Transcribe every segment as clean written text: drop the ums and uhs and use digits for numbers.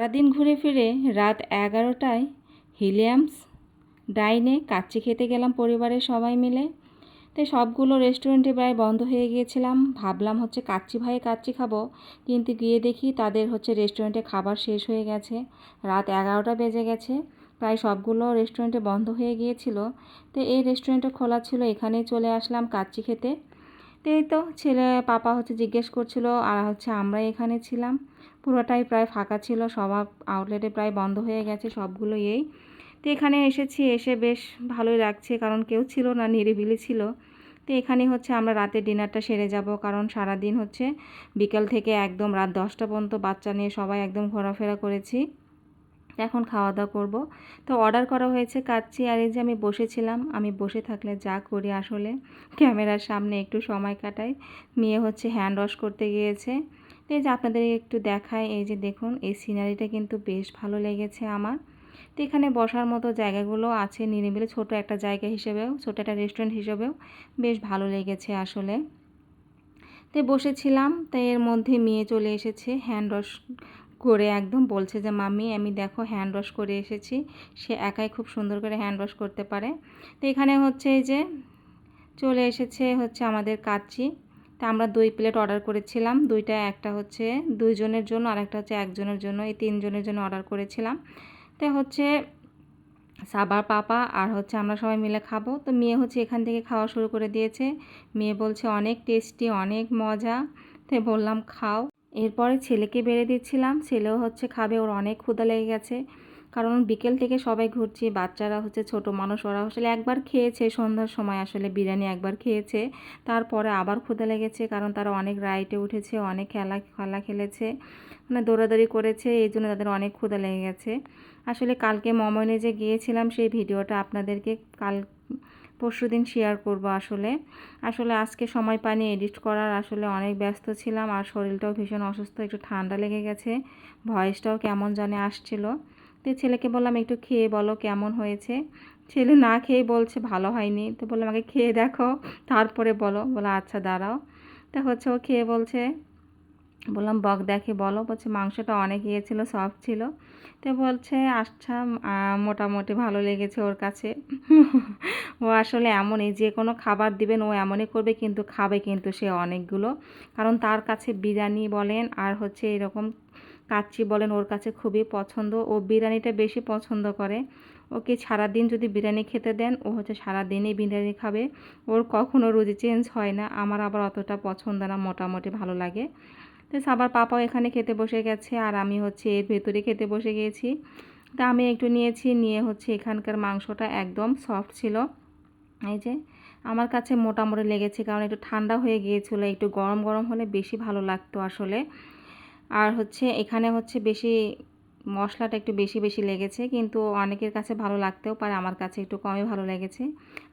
সারাদিন ঘুরে ফিরে রাত 11টায় হিলিয়ামস ডাইনে কাচ্চি খেতে গেলাম পরিবারের সবাই মিলে। তো সবগুলো রেস্টুরেন্টে প্রায় বন্ধ হয়ে গিয়েছিলাম। ভাবলাম কাচ্চি ভাইয়ে কাচ্চি খাবো, কিন্তু গিয়ে দেখি তাদের রেস্টুরেন্টে খাবার শেষ হয়ে গেছে। রাত 11টা বেজে গেছে, প্রায় সবগুলো রেস্টুরেন্টে বন্ধ হয়ে গিয়েছিল। তো এই রেস্টুরেন্টটা খোলা ছিল, এখানেই চলে আসলাম কাচ্চি খেতে। তো এই তো ছেলে পাপা জিজ্ঞেস করছিল, আর আমরা এখানে ছিলাম। পুরোটাই প্রায় ফাঁকা ছিল, সব আউটলেটে প্রায় বন্ধ হয়ে গেছে সবগুলো। তো এখানে এসেছি, এসে বেশ ভালোই লাগছে, কারণ কেউ ছিল না, নিরিবিলি ছিল। তো এখানে আমরা রাতে ডিনারটা সেরে যাব, কারণ সারাদিন বিকেল থেকে একদম রাত 10টা পর্যন্ত বাচ্চা নিয়ে সবাই একদম ঘোরাফেরা করেছি। এখন খাওয়া দাওয়া করব। তো অর্ডার করা হয়েছে কাচ্চি, আর এই যে আমি বসেছিলাম। আমি বসে থাকলে যা করি আসলে, ক্যামেরার সামনে একটু সময় কাটাই। মেয়ে হ্যান্ড ওয়াশ করতে গিয়েছে। তো এই যে আপনাদের একটু দেখায়, এই যে দেখুন, এই সিনারিটা কিন্তু বেশ ভালো লেগেছে আমার। তো এখানে বসার মতো জায়গাগুলো আছে, নিরিবিলি ছোট একটা জায়গা হিসেবেও, ছোট একটা রেস্টুরেন্ট হিসেবেও বেশ ভালো লেগেছে আসলে। তো বসেছিলাম, তাই এর মধ্যে মেয়ে চলে এসেছে হ্যান্ড ওয়াশ করে, একদম বলছে যে মাম্মি আমি দেখো হ্যান্ড ওয়াশ করে এসেছি। সে একাই খুব সুন্দর করে হ্যান্ড ওয়াশ করতে পারে। তো এখানে এই যে চলে এসেছে আমাদের কাচ্চি। তা আমরা 2 প্লেট অর্ডার করেছিলাম, দুইটা, একটা 2 জনের জন্য আর একটা 1 জনের জন্য, এই 3 জনের জন্য অর্ডার করেছিলাম। তো সাবার পাপা আর আমরা সবাই মিলে খাবো। তো মেয়ে এখান থেকে খাওয়া শুরু করে দিয়েছে। মেয়ে বলছে অনেক টেস্টি, অনেক মজা। তাই বললাম খাও। এরপরে ছেলেকে বেড়ে দিচ্ছিলাম, ছেলেও খাবে, ওর অনেক ক্ষুধা লেগে গেছে। কারণ বিকেল থেকে সবাই ঘুরছি, বাচ্চারা ছোট মানুষ, ওরা একবার খেয়েছে সন্ধ্যার সময়, আসলে বিরিয়ানি একবার খেয়েছে। তারপরে আবার ক্ষুধা লেগেছে, কারণ তারা অনেক রাইডে উঠেছে, অনেক খেলা খেলেছে, দৌড়াদৌড়ি করেছে, এই জন্য তাদের অনেক ক্ষুধা লেগে গেছে। আসলে কালকে মমনে যে গিয়েছিলাম, সেই ভিডিওটা আপনাদেরকে পরশুদিন শেয়ার করব। আসলে আজকে সময় পাইনি এডিট করার, আসলে অনেক ব্যস্ত ছিলাম, আর শরীরটাও ভীষণ অসুস্থ, একটু ঠান্ডা লেগে গেছে, ভয়েসটাও কেমন জানে আসছিল। তো ছেলেকে বললাম একটু খেয়ে বলো কেমন হয়েছে। ছেলে না খেয়ে বলছে ভালো হয়নি। তো বললাম আগে খেয়ে দেখো, তারপরে বলো। বলো আচ্ছা দাঁড়াও। তা ও খেয়ে বলছে, বললাম বক দেখে বলো। বলছে মাংসটা অনেক ছিল, সফট ছিল। তো বলছে আচ্ছা, মোটামুটি ভালো লেগেছে ওর কাছে। ও আসলে এমনই, যে কোনো খাবার দিবেন ও এমনই করবে, কিন্তু খাবে কিন্তু সে অনেকগুলো। কারণ তার কাছে বিরিয়ানি বলেন আর এরকম কাচ্চি বলেন, ওর কাছে খুবই পছন্দ। ও বিরিয়ানিটা বেশি পছন্দ করে। ওকে সারাদিন যদি বিরিয়ানি খেতে দেন, ও সারাদিনই বিরিয়ানি খাবে। ওর কখনো রুচি চেঞ্জ হয় না। আমার আবার অতটা পছন্দ না, মোটামুটি ভালো লাগে। তো সাবার পাপাও এখানে খেতে বসে গেছে, আর আমি এর ভেতরে খেতে বসে গিয়েছি। তা আমি একটু নিয়েছি, নিয়ে এখানকার মাংসটা একদম সফট ছিল। এই যে আমার কাছে মোটামুটি লেগেছে, কারণ একটু ঠান্ডা হয়ে গিয়েছিলো, একটু গরম গরম হলে বেশি ভালো লাগতো আসলে। আর এখানে বেশি মশলাটা একটু বেশি বেশি লেগেছে, কিন্তু অনেকের কাছে ভালো লাগতেও পারে, আমার কাছে একটু কমই ভালো লেগেছে।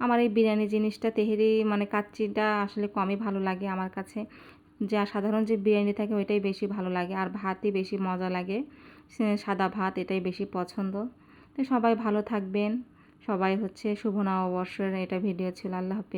আমার এই বিরিয়ানি জিনিসটা, তেহেরি কাচ্চিটা আসলে কমই ভালো লাগে আমার কাছে। যা সাধারণ যে বিরিয়ানি থাকে ওইটাই বেশি ভালো লাগে, আর ভাতই বেশি মজা লাগে, সাদা ভাত, এটাই বেশি পছন্দ। তো সবাই ভালো থাকবেন। সবাই শুভ নববর্ষের এটা ভিডিও ছিল। আল্লাহ হাফেজ।